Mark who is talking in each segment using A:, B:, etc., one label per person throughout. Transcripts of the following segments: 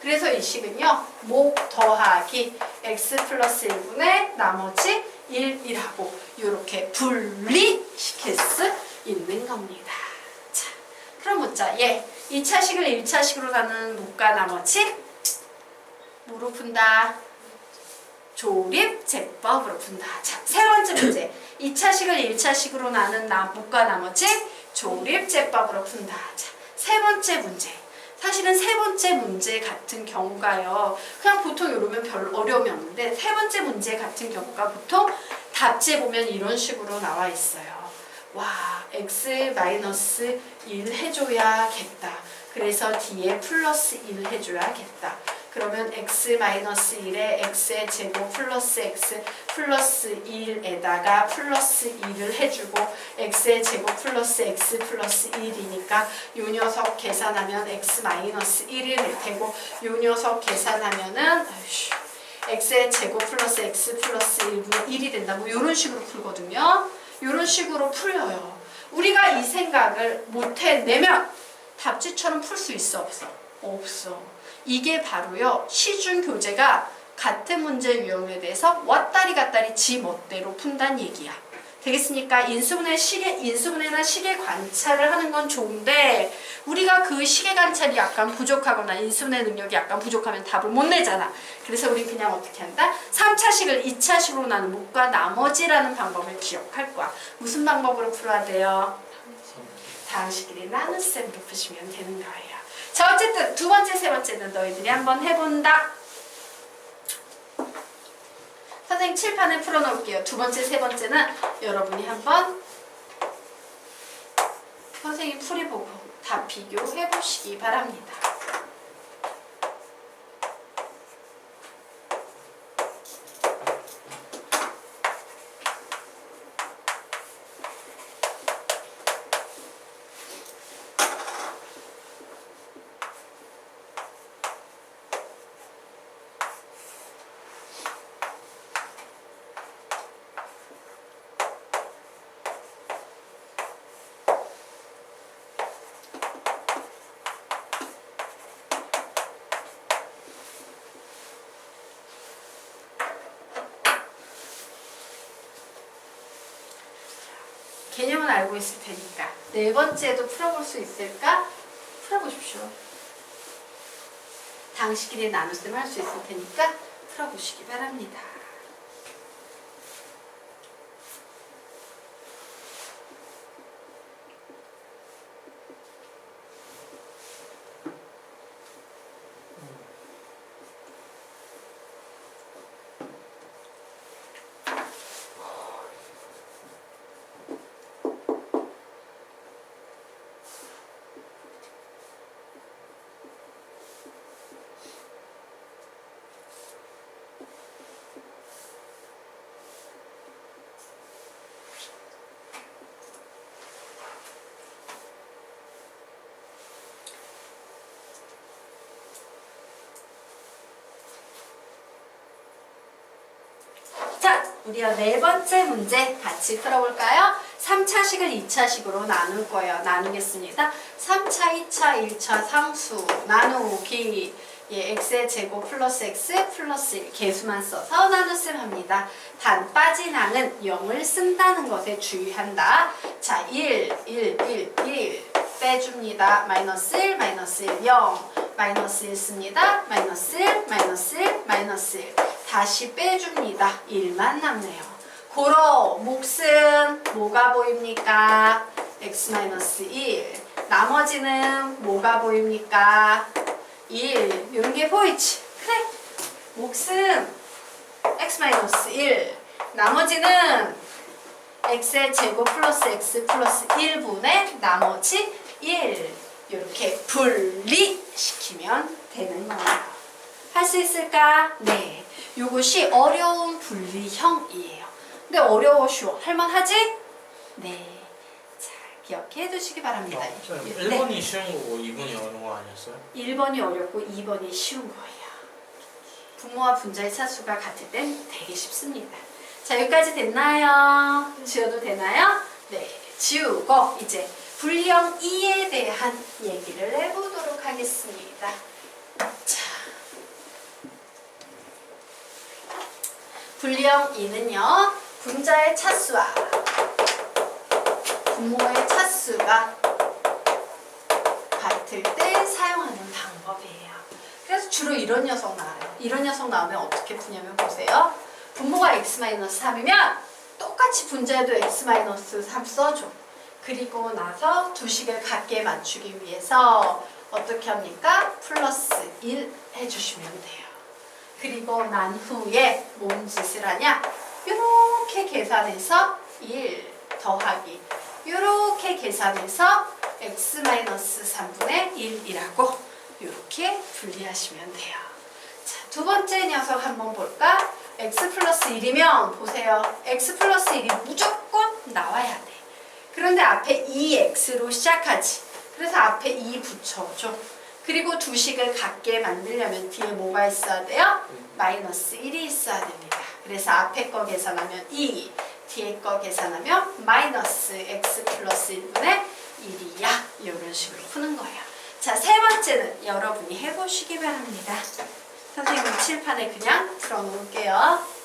A: 그래서 이 식은요. 목 더하기 x 플러스 1분의 나머지 1이라고 이렇게 분리시킬 수 있는 겁니다. 자, 그럼 묻자. 2차식을 1차식으로 나누는 목과 나머지 뭐로 푼다? 조립제법으로 푼다. 자, 세 번째 문제. 2차식을 1차식으로 나눈 목과 나머지 조립제법으로 푼다. 자, 세 번째 문제. 사실은 세 번째 문제 같은 경우가요. 그냥 보통 이러면 별 어려움이 없는데 세 번째 문제 같은 경우가 보통 답지에 보면 이런 식으로 나와 있어요. 와, x-1 해줘야겠다. 그래서 뒤에 플러스 1 해줘야겠다. 그러면 x-1에 x의 제곱 플러스 x 플러스 1에다가 플러스 2를 해주고 x의 제곱 플러스 x 플러스 1이니까 요 녀석 계산하면 x-1이 될 테고 요 녀석 계산하면은 x의 제곱 플러스 x 플러스 1분의 1이 된다. 뭐 이런 식으로 풀거든요. 이런 식으로 풀려요. 우리가 이 생각을 못 해내면 답지처럼 풀 수 있어 없어? 없어. 이게 바로요. 시중 교재가 같은 문제 유형에 대해서 왔다리 갔다리 지 멋대로 푼다는 얘기야. 되겠습니까? 인수분해나 시계 관찰을 하는 건 좋은데 우리가 그 시계 관찰이 약간 부족하거나 인수분해 능력이 약간 부족하면 답을 못 내잖아. 그래서 우리 그냥 어떻게 한다? 3차식을 2차식으로 나눈 목과 나머지라는 방법을 기억할 거야. 무슨 방법으로 풀어야 돼요? 다항식끼리 나눗셈으로 푸시면 되는 거예요. 자, 어쨌든 두 번째, 세 번째는 너희들이 한번 해본다. 선생님 칠판에 풀어놓을게요. 두 번째, 세 번째는 여러분이 한번 선생님 풀이보고 다 비교해보시기 바랍니다. 개념은 알고 있을 테니까 네 번째도 풀어볼 수 있을까? 풀어보십시오. 다항식끼리 나눗셈 할 수 있을 테니까 풀어보시기 바랍니다. 자, 우리가 네 번째 문제 같이 풀어볼까요? 3차식을 2차식으로 나눌 거예요. 나누겠습니다. 3차, 2차, 1차 상수 나누기 x의 제곱 플러스 x 플러스 1 개수만 써서 나눗셈 합니다. 단 빠진 항은 0을 쓴다는 것에 주의한다. 자, 1 빼줍니다. 마이너스 1, 마이너스 1, 0 마이너스 1 씁니다. 마이너스 1, 마이너스 1, 마이너스 1 다시 빼줍니다. 1만 남네요. 고로 몫은 뭐가 보입니까? x-1 나머지는 뭐가 보입니까? 1 이런 게 보이지? 그래 몫은 x-1 나머지는 x의 제곱 플러스 x 플러스 1분의 나머지 1 이렇게 분리시키면 되는 거예요. 할 수 있을까? 네. 이것이 어려운 분리형이에요. 근데 어려워 쉬워. 할만하지? 네. 자, 기억해 두시기 바랍니다.
B: 1번이
A: 네.
B: 쉬운 거고 2번이 어려운 거 아니었어요?
A: 1번이 어렵고 2번이 쉬운 거예요. 분모와 분자의 차수가 같을 땐 되게 쉽습니다. 자, 여기까지 됐나요? 지워도 되나요? 네. 지우고 이제 분리형 2에 대한 얘기를 해보도록 하겠습니다. 자. 분리형 2는요. 분자의 차수와 분모의 차수가 같을 때 사용하는 방법이에요. 그래서 주로 이런 녀석 나와요. 이런 녀석 나오면 어떻게 푸냐면 보세요. 분모가 x-3이면 똑같이 분자에도 x-3 써줘. 그리고 나서 두 식을 같게 맞추기 위해서 어떻게 합니까? 플러스 1 해주시면 돼요. 그리고 난 후에 뭔 짓을 하냐? 이렇게 계산해서 1 더하기 이렇게 계산해서 x-3분의 1이라고 이렇게 분리하시면 돼요. 자, 두 번째 녀석 한번 볼까? x 플러스 1이면 보세요. x 플러스 1이 무조건 나와야 돼. 그런데 앞에 2x로 시작하지. 그래서 앞에 2 붙여줘. 그리고 두 식을 같게 만들려면 뒤에 뭐가 있어야 돼요? 마이너스 1이 있어야 됩니다. 그래서 앞에 거 계산하면 2, 뒤에 거 계산하면 마이너스 x 플러스 1분의 1이야. 이런 식으로 푸는 거예요. 자, 세 번째는 여러분이 해보시기 바랍니다. 선생님 칠판에 그냥 틀어놓을게요.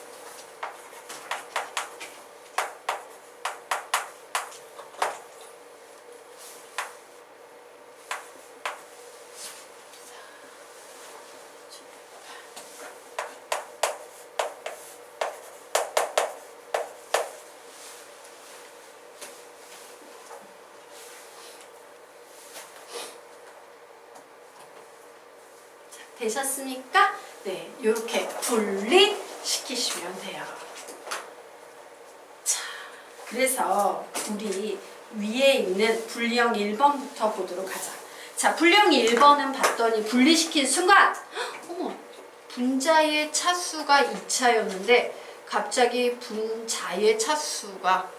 A: 되셨습니까? 네, 이렇게 분리시키시면 돼요. 자, 그래서 우리 위에 있는 분리형 1번부터 보도록 하자. 자, 분리형 1번은 봤더니 분리시킨 순간 어머, 분자의 차수가 2차였는데 갑자기 분자의 차수가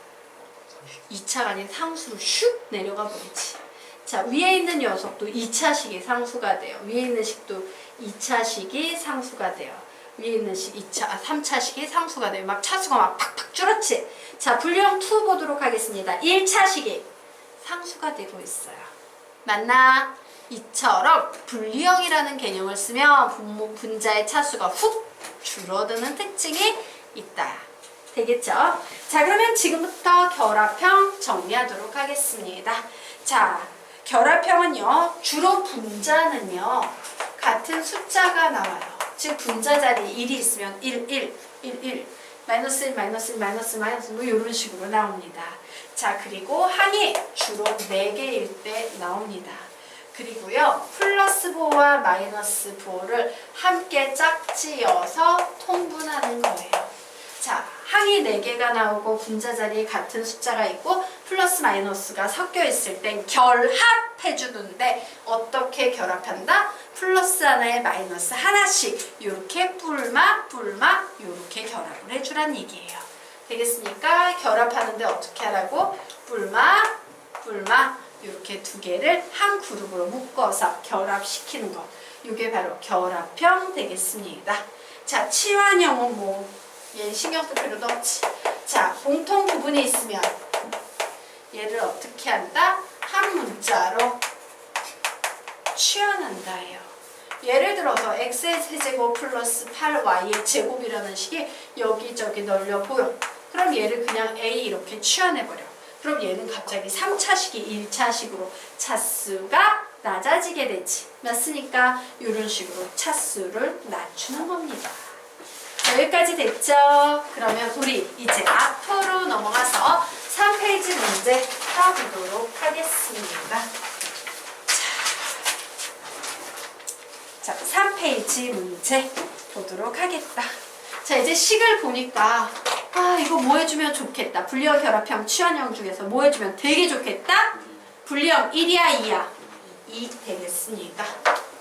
A: 2차가 아닌 상수로 슉 내려가 버리지. 자, 위에 있는 녀석도 2차식이 상수가 돼요. 위에 있는 식도 2차식이 상수가 돼요. 위에 있는 식 3차식이 상수가 돼요. 막 차수가 막 팍팍 줄었지. 자, 분리형 2 보도록 하겠습니다. 1차식이 상수가 되고 있어요. 맞나? 이처럼 분리형이라는 개념을 쓰면 분자의 차수가 훅 줄어드는 특징이 있다. 되겠죠? 자, 그러면 지금부터 결합형 정리하도록 하겠습니다. 자, 결합형은요, 주로 분자는요, 같은 숫자가 나와요. 즉, 분자 자리에 1이 있으면 1, 1, 1, 1, 마이너스 1, 마이너스 1, 마이너스, 마이너스, 뭐 이런 식으로 나옵니다. 자, 그리고 항이 주로 4개일 때 나옵니다. 그리고요, 플러스 부호와 마이너스 부호를 함께 짝지어서 통분하는 거예요. 자, 항이 4개가 나오고 분자 자리에 같은 숫자가 있고 플러스 마이너스가 섞여 있을 땐 결합해주는데 어떻게 결합한다? 플러스 하나에 마이너스 하나씩 이렇게 뿔마 이렇게 결합을 해주란 얘기예요. 되겠습니까? 결합하는데 어떻게 하라고? 뿔마 이렇게 두 개를 한 그룹으로 묶어서 결합시키는 것. 이게 바로 결합형 되겠습니다. 자, 치환형은 뭐 얘 신경 쓸 필요도 없지. 자, 공통 부분이 있으면 얘를 어떻게 한다? 한 문자로 치환한다예요. 예를 들어서 x의 세제곱 플러스 8y의 제곱이라는 식이 여기저기 널려 보여. 그럼 얘를 그냥 a 이렇게 치환해버려. 그럼 얘는 갑자기 3차식이 1차식으로 차수가 낮아지게 되지. 맞습니까? 이런 식으로 차수를 낮추는 겁니다. 자, 여기까지 됐죠? 그러면 우리 이제 앞으로 넘어가서 3페이지 문제 풀어보도록 하겠습니다. 자, 3페이지 문제 보도록 하겠다. 자, 이제 식을 보니까 이거 뭐 해주면 좋겠다. 분리형, 결합형, 치환형 중에서 뭐 해주면 되게 좋겠다? 분리형 1이야 2야? 2 되겠습니다.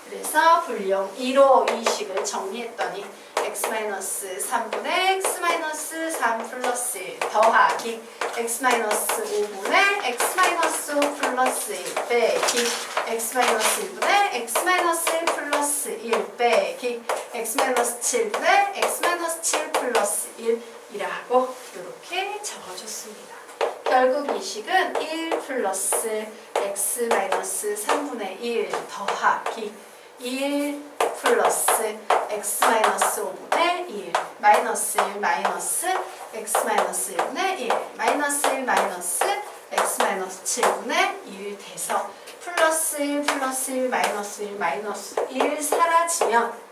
A: 그래서 분리형 2로 이 식을 정리했더니 x-3분의 x-3 플러스 1 더하기 x-5분의 x-5 플러스 1 빼기 x-1분의 x-1 플러스 1 빼기 x-7분의 x-7 플러스 1이라고 이렇게 적어줬습니다. 결국 이 식은 1 플러스 x-3분의 1 더하기 1 플러스 x-5분의 7분의 1 마이너스 1 마이너스 x 마이너스 1분의 1 마이너스 1 마이너스 x 마이너스 7분의 1 돼서 플러스 1 플러스 1 마이너스 1 마이너스 1 사라지면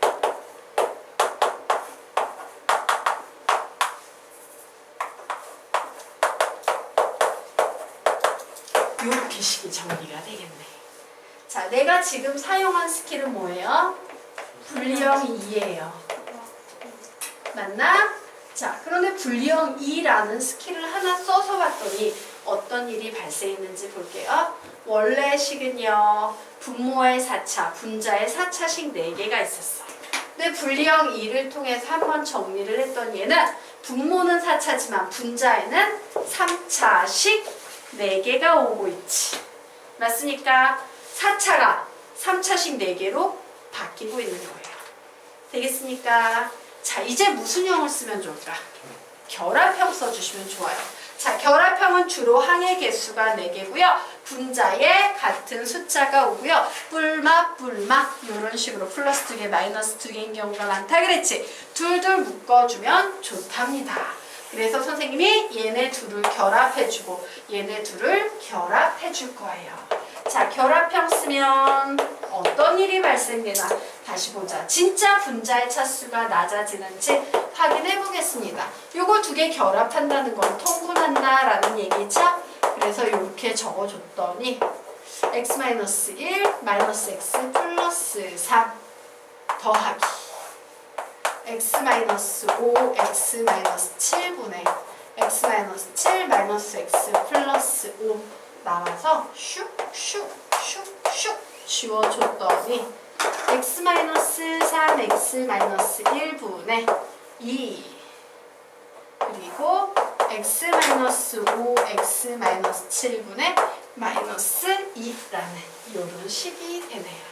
A: 이렇게 식이 정리가 되겠네. 자, 내가 지금 사용한 스킬은 뭐예요? 분리형 2예요. 맞나? 자, 그런데 분리형 2라는 스킬을 하나 써서 봤더니 어떤 일이 발생했는지 볼게요. 원래 식은요, 분모의 4차, 분자의 4차식 4개가 있었어. 근데 분리형 2를 통해서 한번 정리를 했던 얘는 분모는 4차지만 분자에는 3차식 4개가 오고 있지. 맞습니까? 4차가 3차식 4개로 바뀌고 있는 거예요. 되겠습니까? 자, 이제 무슨 형을 쓰면 좋을까? 결합형 써주시면 좋아요. 자, 결합형은 주로 항의 개수가 4개고요. 분자에 같은 숫자가 오고요. 뿔막 이런 식으로 플러스 2개, 마이너스 2개인 경우가 많다 그랬지. 둘둘 묶어주면 좋답니다. 그래서 선생님이 얘네 둘을 결합해주고 얘네 둘을 결합해줄 거예요. 자, 결합형 쓰면 어떤 일이 발생되나 다시 보자. 진짜 분자의 차수가 낮아지는지 확인해 보겠습니다. 요거 두 개 결합한다는 건 통분한다라는 얘기죠. 그래서 이렇게 적어줬더니 x-1 마이너스 x 플러스 3 더하기 x-5 x-7분의 x-7 마이너스 x 플러스 5 나와서 슉슉슉슉 지워줬더니 x-3 x-1분의 2 그리고 x-5 x-7분의 마이너스 2라는 이런 식이 되네요.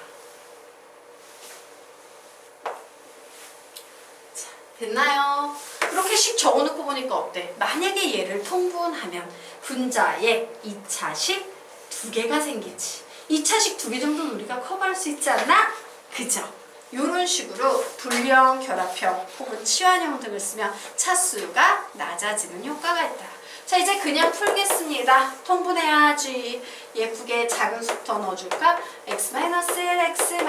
A: 자, 됐나요? 이렇게 식 적어놓고 보니까 어때? 만약에 얘를 통분하면 분자에 2차식 2개가 생기지. 2차식 2개 정도는 우리가 커버할 수 있지 않나? 그죠? 이런 식으로 분리형, 결합형 혹은 치환형 등을 쓰면 차수가 낮아지는 효과가 있다. 자, 이제 그냥 풀겠습니다. 통분해야지. 예쁘게 작은 숫자 넣어줄까? x-1, x-3,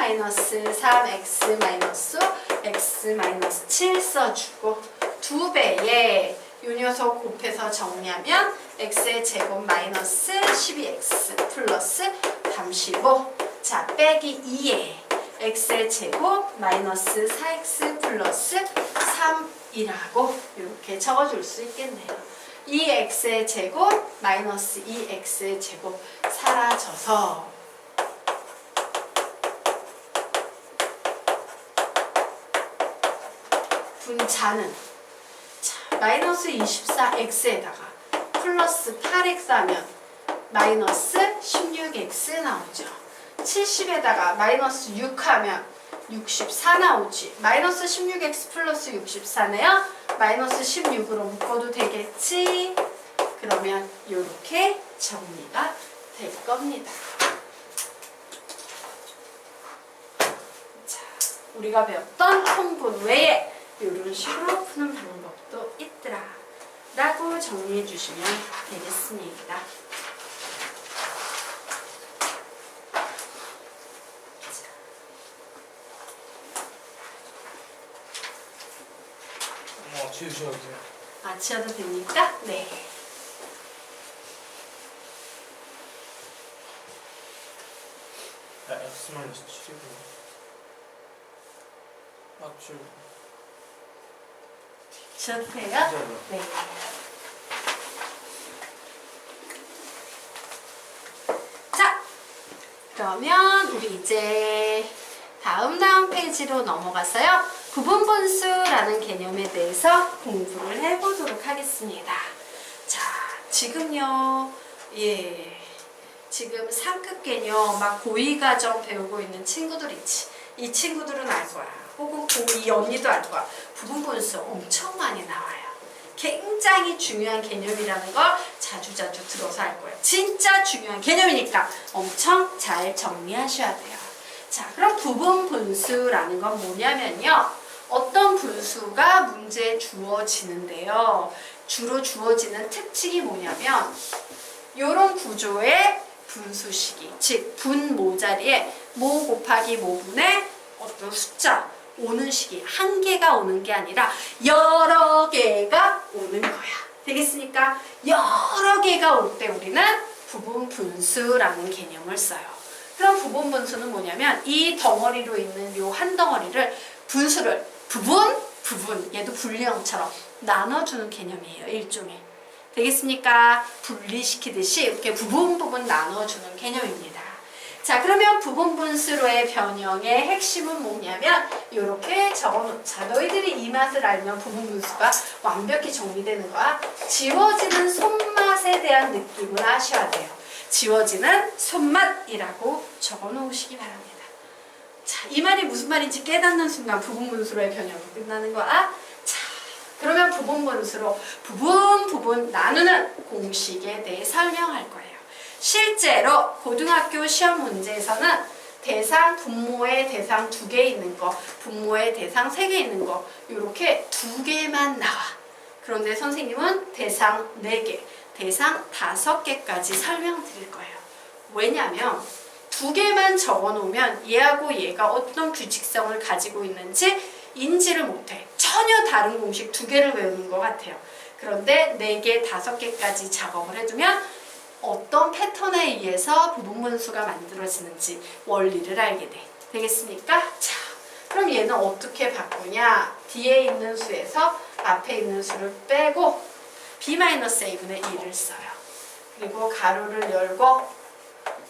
A: x-7 써주고 2배에 이 녀석 곱해서 정리하면 x의 제곱 마이너스 12x 플러스 35. 자, 빼기 2에 x의 제곱 마이너스 4x 플러스 3이라고 이렇게 적어줄 수 있겠네요. 2x의 제곱 마이너스 2x의 제곱 사라져서 분자는 자, 마이너스 24x에다가 플러스 8x 하면 마이너스 16x 나오죠. 70에다가 마이너스 6 하면 64 나오지. 마이너스 16x 플러스 64네요. 마이너스 16으로 묶어도 되겠지. 그러면 이렇게 정리가 될 겁니다. 자, 우리가 배웠던 통분 외에 이런 식으로 푸는 방법도 있더라 라고 정리해 주시면 되겠습니다.
B: 지우셔도 돼요.
A: 아, 지워도 됩니까? 네.
B: x-7이고 지우.
A: 지워도 돼요? 네. 자, 그러면 우리 이제 다음 페이지로 넘어가서요. 구분분수라는 개념에 대해서 공부를 해보도록 하겠습니다. 자, 지금요, 지금 상급 개념 막 고2 과정 배우고 있는 친구들 있지. 이 친구들은 알 거야. 혹은 고2 언니도 알 거야. 부분분수 엄청 많이 나와요. 굉장히 중요한 개념이라는 걸 자주자주 들어서 알 거예요. 진짜 중요한 개념이니까 엄청 잘 정리하셔야 돼요. 자, 그럼 부분분수라는 건 뭐냐면요. 어떤 분수가 문제에 주어지는데요. 주로 주어지는 특징이 뭐냐면 이런 구조의 분수식이, 즉 분모 자리에 모 곱하기 모분의 어떤 숫자 오는 식이 한 개가 오는 게 아니라 여러 개가 오는 거야. 되겠습니까? 여러 개가 올 때 우리는 부분 분수라는 개념을 써요. 그럼 부분 분수는 뭐냐면 이 덩어리로 있는 요 한 덩어리를 분수를 부분 얘도 분리형처럼 나눠주는 개념이에요. 일종의. 되겠습니까? 분리시키듯이 이렇게 부분 나눠주는 개념입니다. 자, 그러면 부분 분수로의 변형의 핵심은 뭐냐면 이렇게 적어놓자. 너희들이 이 맛을 알면 부분 분수가 완벽히 정리되는 거야. 지워지는 손맛에 대한 느낌을 아셔야 돼요. 지워지는 손맛이라고 적어놓으시기 바랍니다. 자, 이 말이 무슨 말인지 깨닫는 순간 부분 분수로의 변형이 끝나는 거야. 자, 그러면 부분 분수로 부분 나누는 공식에 대해 설명할 거예요. 실제로 고등학교 시험 문제에서는 대상 분모의 대상 2개 있는 거, 분모의 대상 3개 있는 거 이렇게 2개만 나와. 그런데 선생님은 대상 4개, 대상 5개까지 설명드릴 거예요. 왜냐하면 2개만 적어놓으면 얘하고 얘가 어떤 규칙성을 가지고 있는지 인지를 못해. 전혀 다른 공식 2개를 외우는 것 같아요. 그런데 4개, 5개까지 작업을 해두면 어떤 패턴에 의해서 부분 분수가 만들어지는지 원리를 알게 돼. 되겠습니까? 자, 그럼 얘는 어떻게 바꾸냐? 뒤에 있는 수에서 앞에 있는 수를 빼고 b-a분의 1을 써요. 그리고 가로를 열고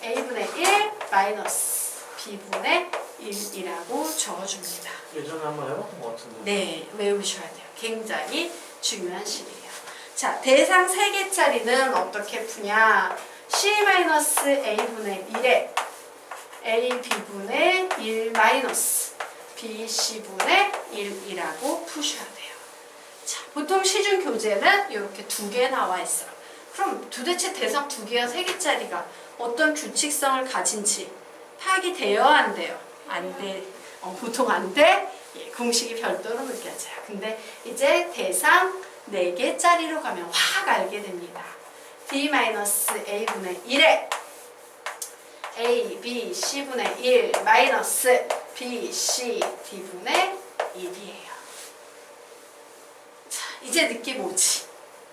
A: a분의 1 마이너스 b분의 1이라고 적어줍니다.
B: 예전에 한번 해봤던 것 같은데.
A: 네, 외우셔야 돼요. 굉장히 중요한 식이에요. 자, 대상 3개짜리는 어떻게 푸냐? c-a분의 1에 ab분의 1 마이너스 bc분의 1이라고 푸셔야 돼요. 자, 보통 시중 교재는 이렇게 2개 나와 있어요. 그럼 도대체 대상 2개와 3개짜리가 어떤 규칙성을 가진지 파악이 돼요? 안 돼요? 안 돼. 보통 안 돼. 예, 공식이 별도로 느껴져요. 근데 이제 대상 4개짜리로 가면 확 알게 됩니다. b-a분의 1에 a, b, c분의 1 마이너스 b, c, d분의 1이에요. 자, 이제 느낌 오지?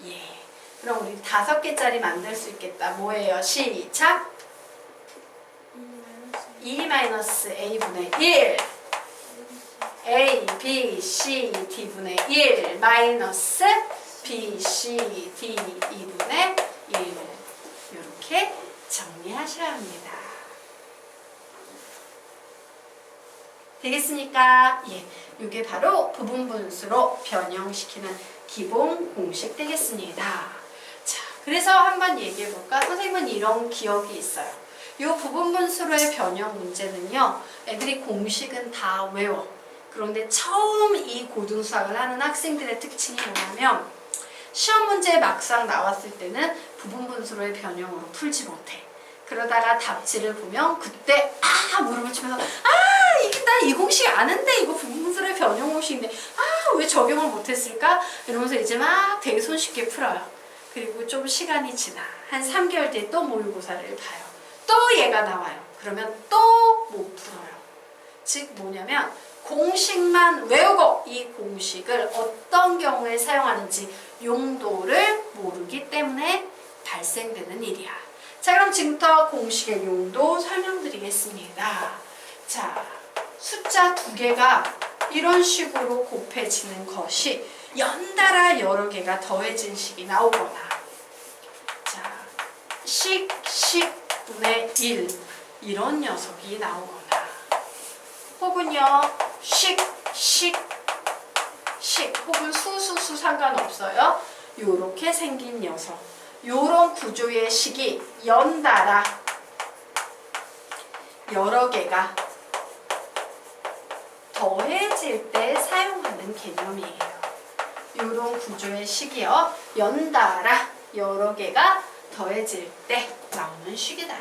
A: 예. 그럼 우리 5개짜리 만들 수 있겠다. 뭐예요? 시작! 2-a분의 1 a, b, c, d분의 1 마이너스 b, c, d 2분의 1 이렇게 정리하셔야 합니다. 되겠습니까? 예, 이게 바로 부분 분수로 변형시키는 기본 공식 되겠습니다. 자, 그래서 한번 얘기해 볼까? 선생님은 이런 기억이 있어요. 이 부분 분수로의 변형 문제는요, 애들이 공식은 다 외워. 그런데 처음 이 고등수학을 하는 학생들의 특징이 뭐냐면 시험 문제 막상 나왔을 때는 부분 분수로의 변형으로 풀지 못해. 그러다가 답지를 보면 그때 무릎을 치면서 이게 나 이 공식 아는데 이거 부분 분수로의 변형 공식인데 왜 적용을 못했을까? 이러면서 이제 막 되게 손쉽게 풀어요. 그리고 좀 시간이 지나 한 3개월 뒤에 또 모의고사를 봐요. 또 얘가 나와요. 그러면 또 못 풀어요. 즉 뭐냐면 공식만 외우고 이 공식을 어떤 경우에 사용하는지 용도를 모르기 때문에 발생되는 일이야. 자, 그럼 지금부터 공식의 용도 설명드리겠습니다. 자, 숫자 2개가 이런 식으로 곱해지는 것이 연달아 여러 개가 더해진 식이 나오거나, 자, 식분의 1 이런 녀석이 나오거나, 혹은요 식 혹은 수 상관없어요. 요렇게 생긴 녀석, 요런 구조의 식이 연달아 여러 개가 더해질 때 사용하는 개념이에요. 요런 구조의 식이요, 연달아 여러 개가 더해질 때 나오는 식이다.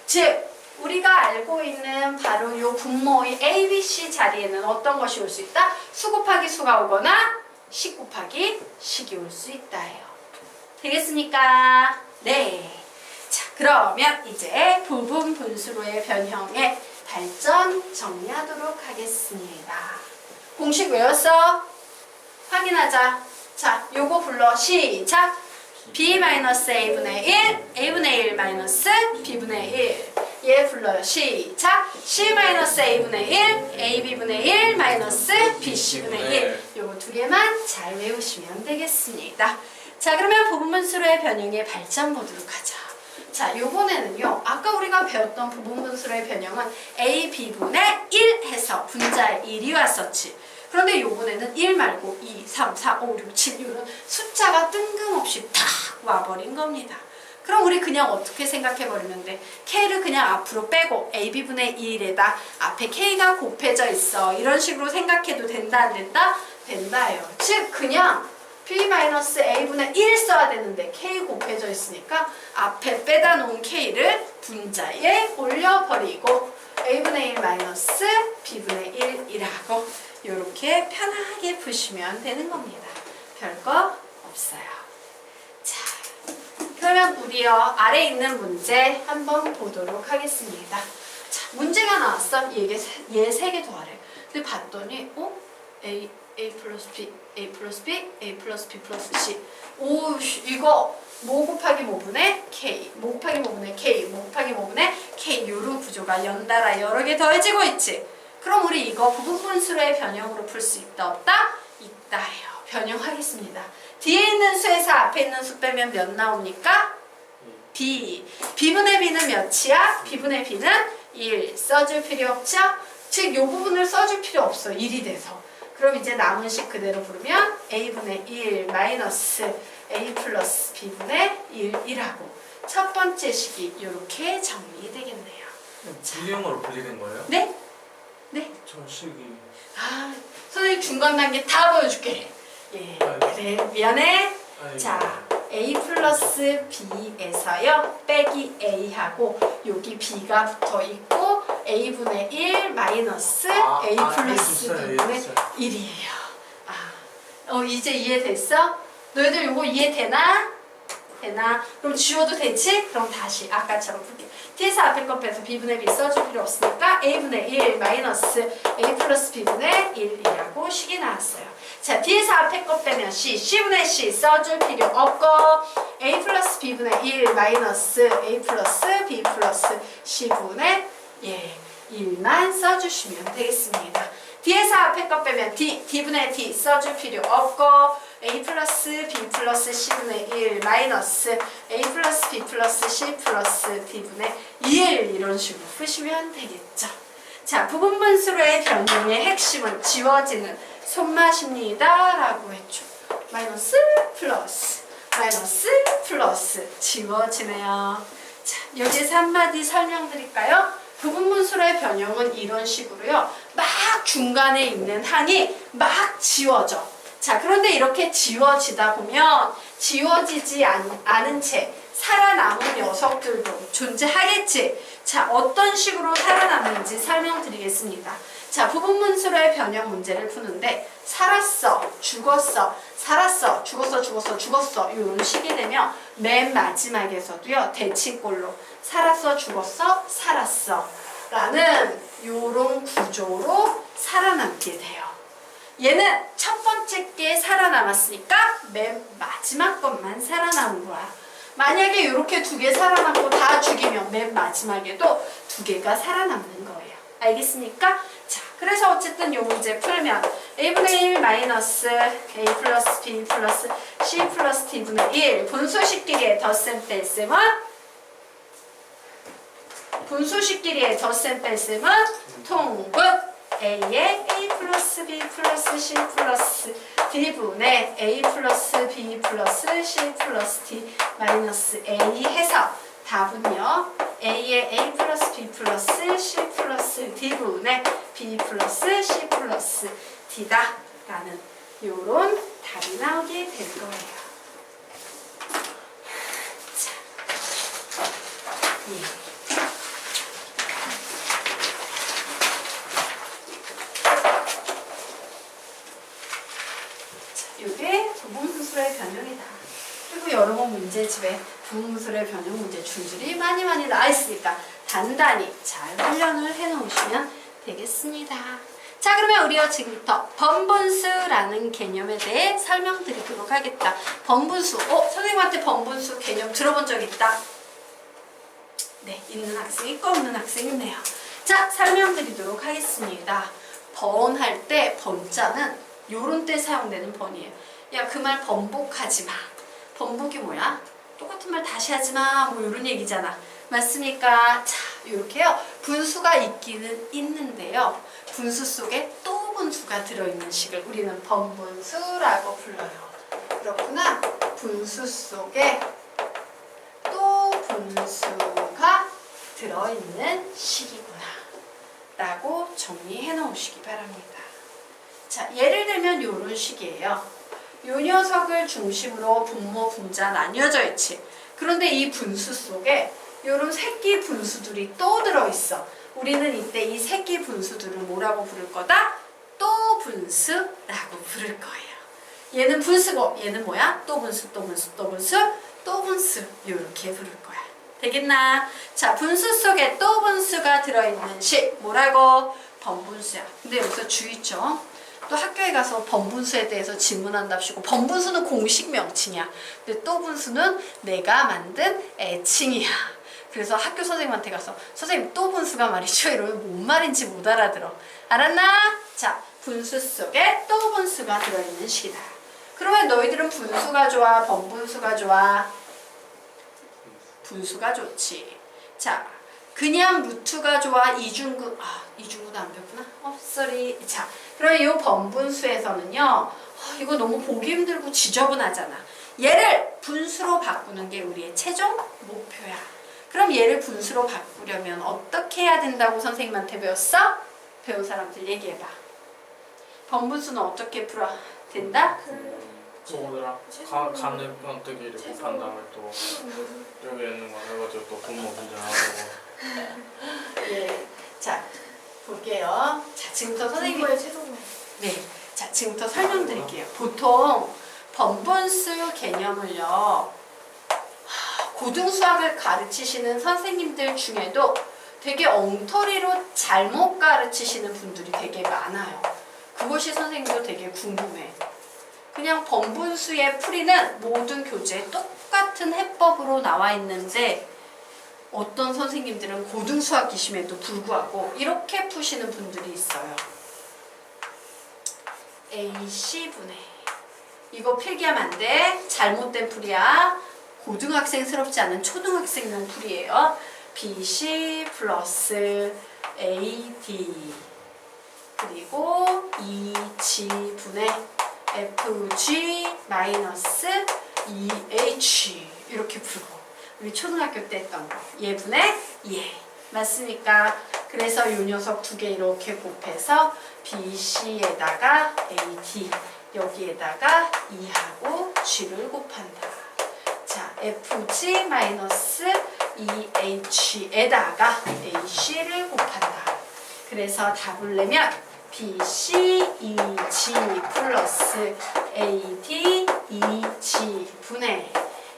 A: 즉 우리가 알고 있는 바로 요 분모의 A, B, C 자리에는 어떤 것이 올 수 있다? 수 곱하기 수가 오거나 식 곱하기 식이 올 수 있다예요. 되겠습니까? 네. 자, 그러면 이제 부분 분수로의 변형의 발전 정리하도록 하겠습니다. 공식 외웠어? 확인하자. 자, 요거 불러. 시작. B-A분의 1, A분의 1 마이너스 B분의 1. 얘 불러요. 시작. C-A분의 1, AB분의 1 마이너스 BC분의 1. 요거 두 개만 잘 외우시면 되겠습니다. 자, 그러면 부분분수로의 변형의 발전 보도록 하자. 자, 요번에는요, 아까 우리가 배웠던 부분분수로의 변형은 A, B분의 1 해서 분자에 1이 왔었지. 그런데 요번에는 1 말고 2, 3, 4, 5, 6, 7 이런 숫자가 뜬금없이 탁 와버린 겁니다. 그럼 우리 그냥 어떻게 생각해버리면 돼? K를 그냥 앞으로 빼고 AB분의 1에다 앞에 K가 곱해져 있어. 이런 식으로 생각해도 된다, 안 된다? 된다예요. 즉 그냥 B-A분의 1 써야 되는데 K 곱해져 있으니까 앞에 빼다 놓은 K를 분자에 올려버리고 A분의 1 마이너스 B분의 1이라고 이렇게 편하게 푸시면 되는 겁니다. 별거 없어요. 자, 그러면 우리요 아래 있는 문제 한번 보도록 하겠습니다. 자, 문제가 나왔어. 얘 세 개 더하래. 근데 봤더니 A 플러스 B, A 플러스 B, A 플러스 B 플러스 C. 오, 이거 모 곱하기 모분의 K, 모 곱하기 모분의 K, 모 곱하기 모분의 K 요런 구조가 연달아 여러 개 더해지고 있지. 그럼 우리 이거 부분분수로의 변형으로 풀 수 있다 없다? 있다예요. 변형하겠습니다. 뒤에 있는 수에서 앞에 있는 수 빼면 몇 나옵니까? B. B분의 B는 몇이야? B분의 B는 1. 써줄 필요 없죠? 즉, 요 부분을 써줄 필요 없어. 1이 돼서. 그럼 이제 남은 식 그대로 부르면 A분의 1 마이너스 A 플러스 B분의 1이라고 첫 번째 식이 이렇게 정리되겠네요.
B: 분리형으로 분리된 거예요?
A: 네? 네?
B: 저 식이
A: 아, 선생님 중간 단계 다 보여줄게. 예, 그래 미안해. 자, A 플러스 B에서요 빼기 A하고 여기 B가 붙어있고 A분의 1 마이너스 A 플러스 B분의 1이에요. 이제 이해됐어? 너희들 요거 이해되나? 되나? 그럼 지워도 되지? 그럼 다시 아까처럼 풀게. 뒤에서 앞에 거 빼서 B분의 B 써줄 필요 없으니까 A분의 1 마이너스 A 플러스 B분의 1이라고 식이 나왔어요. 자, 뒤에서 앞에 거 빼면 C, C분의 C 써줄 필요 없고 A 플러스 B분의 1 마이너스 A 플러스 B 플러스 C분의 1만 써주시면 되겠습니다. 뒤에서 앞에 거 빼면 D, D분의 D 써줄 필요 없고 A 플러스 B 플러스 C분의 1 마이너스 A 플러스 B 플러스 C 플러스 D분의 1 이런 식으로 푸시면 되겠죠. 자, 부분분수로의 변형의 핵심은 지워지는 손맛입니다 라고 했죠. 마이너스 플러스 마이너스 플러스 지워지네요. 자, 여기에서 한마디 설명드릴까요? 부분분수로의 변형은 이런 식으로요. 막 중간에 있는 항이 막 지워져. 자, 그런데 이렇게 지워지다 보면 지워지지 않은 채 살아남은 녀석들도 존재하겠지. 자, 어떤 식으로 살아남는지 설명드리겠습니다. 자, 부분분수로의 변형 문제를 푸는데 살았어, 죽었어, 살았어, 죽었어 이런 식이 되면 맨 마지막에서도요. 대칭꼴로 살았어, 죽었어, 살았어 라는 요런 구조로 살아남게 돼요. 얘는 첫 번째 게 살아남았으니까 맨 마지막 것만 살아남은 거야. 만약에 이렇게 두 개 살아남고 다 죽이면 맨 마지막에도 두 개가 살아남는 거예요. 알겠습니까? 자, 그래서 어쨌든 이 문제 풀면 A분의 1 마이너스 A 플러스 B 플러스 C 플러스 D분의 1 분수식끼리의 덧셈 뺄셈은 덧셈 뺄셈은 통분 A의 A 플러스 B 플러스 C 플러스 D분의 A 플러스 B 플러스 C 플러스 D 마이너스 A 해서 답은요. A의 A 플러스 B 플러스 C 플러스 D분의 B 플러스 C 플러스 D다 라는 요런 답이 나오게 될 거예요. 자, 이게 부분수의 변형이다. 그리고 여러 번 문제집에 부분수의 변형 문제 줄줄이 많이 나와 있으니까 단단히 잘 훈련을 해놓으시면 되겠습니다. 자, 그러면 우리가 지금부터 번분수라는 개념에 대해 설명드리도록 하겠다. 번분수. 선생님한테 번분수 개념 들어본 적 있다? 네, 있는 학생 있고 없는 학생 있네요. 자, 설명드리도록 하겠습니다. 번할 때 번자는 요런 때 사용되는 번이에요. 야, 그 말 번복하지 마. 번복이 뭐야? 똑같은 말 다시 하지 마. 뭐 요런 얘기잖아. 맞습니까? 자, 요렇게요. 분수가 있기는 있는데요. 분수 속에 또 분수가 들어있는 식을 우리는 번분수라고 불러요. 그렇구나. 분수 속에 또 분수가 들어있는 식이구나 라고 정리해 놓으시기 바랍니다. 자, 예를 들면 요런 식이에요. 요 녀석을 중심으로 분모, 분자 나뉘어져 있지. 그런데 이 분수 속에 요런 새끼 분수들이 또 들어있어. 우리는 이때 이 새끼 분수들을 뭐라고 부를 거다? 또 분수라고 부를 거예요. 얘는 분수고 얘는 뭐야? 또 분수, 또 분수, 또 분수, 또 분수 이렇게 부를 거야. 되겠나? 자, 분수 속에 또 분수가 들어있는 식 뭐라고? 번분수야. 근데 여기서 주의죠. 또 학교에 가서 번분수에 대해서 질문한답시고 번분수는 공식 명칭이야. 근데 또 분수는 내가 만든 애칭이야. 그래서 학교 선생님한테 가서 선생님 또 분수가 말이죠 이러면 뭔 말인지 못 알아들어. 알았나? 자, 분수 속에 또 분수가 들어있는 식이다. 그러면 너희들은 분수가 좋아? 번분수가 좋아? 분수가 좋지. 자, 그냥 루트가 좋아? 이중구? 이중구도 안 배웠구나. 쏘리. 자, 그러면 이 번분수에서는요. 이거 너무 보기 힘들고 지저분하잖아. 얘를 분수로 바꾸는 게 우리의 최종 목표야. 그럼 얘를 분수로 바꾸려면 어떻게 해야 된다고 선생님한테 배웠어? 배운 사람들 얘기해봐. 번분수는 어떻게 풀어야 된다?
B: 뭐더라? 간을 번뜩이를 곱한 다음에 또 여기 있는 거 해가지고 또 분모 분자하고.
A: 예. 자, 볼게요. 자, 지금부터 선생님. 네. 자, 지금부터 설명드릴게요. 보통 번분수 개념을요. 고등수학을 가르치시는 선생님들 중에도 되게 엉터리로 잘못 가르치시는 분들이 되게 많아요. 그것이 선생님도 되게 궁금해. 그냥 번분수의 풀이는 모든 교재에 똑같은 해법으로 나와 있는데 어떤 선생님들은 고등수학이심에도 불구하고 이렇게 푸시는 분들이 있어요. AC분의 이거 필기하면 안 돼. 잘못된 풀이야. 고등학생스럽지 않은 초등학생용 풀이에요. BC 플러스 AD 그리고 EG분의 FG 마이너스 EH 이렇게 풀고 우리 초등학교 때 했던 거 얘분의 얘 맞습니까? 그래서 이 녀석 두 개 이렇게 곱해서 BC에다가 AD 여기에다가 E하고 G를 곱한다. 자, FG 마이너스 EH에다가 AC를 곱한다. 그래서 답을 내면 BC, EG 플러스 AD, EG 분의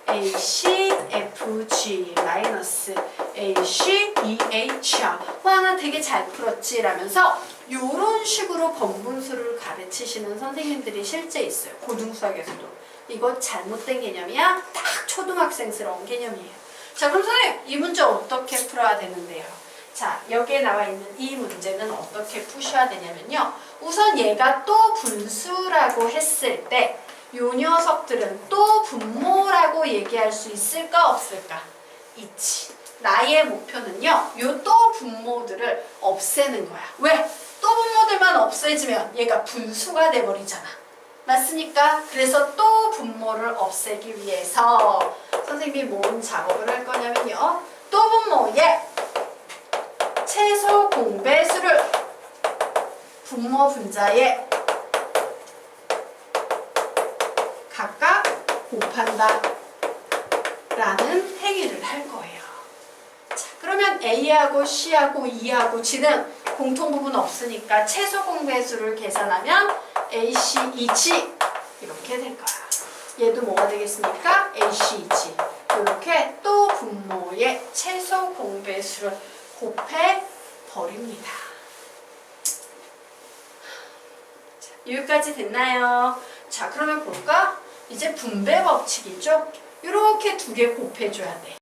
A: AC, FG 마이너스 AC, EH야. 와, 나 되게 잘 풀었지? 라면서 요런 식으로 번분수를 가르치시는 선생님들이 실제 있어요. 고등수학에서도. 이거 잘못된 개념이야? 딱 초등학생스러운 개념이에요. 자, 그럼 선생님, 이 문제 어떻게 풀어야 되는데요? 자, 여기에 나와 있는 이 문제는 어떻게 푸셔야 되냐면요. 우선 얘가 또 분수라고 했을 때 요 녀석들은 또 분모라고 얘기할 수 있을까 없을까? 있지. 나의 목표는요. 요 또 분모들을 없애는 거야. 왜? 또 분모들만 없애지면 얘가 분수가 돼버리잖아. 맞습니까? 그래서 또 분모를 없애기 위해서 선생님이 뭔 작업을 할 거냐면요. 또 분모에 최소 공배수를 분모 분자에 각각 곱한다 라는 행위를 할 거예요. 자, 그러면 A하고 C하고 E하고 G는 공통 부분 없으니까 최소 공배수를 계산하면 AC, EG 이렇게 이렇게 될 거야. 얘도 뭐가 되겠습니까? ACG. 이렇게 또 분모의 최소 공배수를 곱해 버립니다. 자, 여기까지 됐나요? 자, 그러면 볼까? 이제 분배 법칙이죠? 이렇게 두 개 곱해줘야 돼.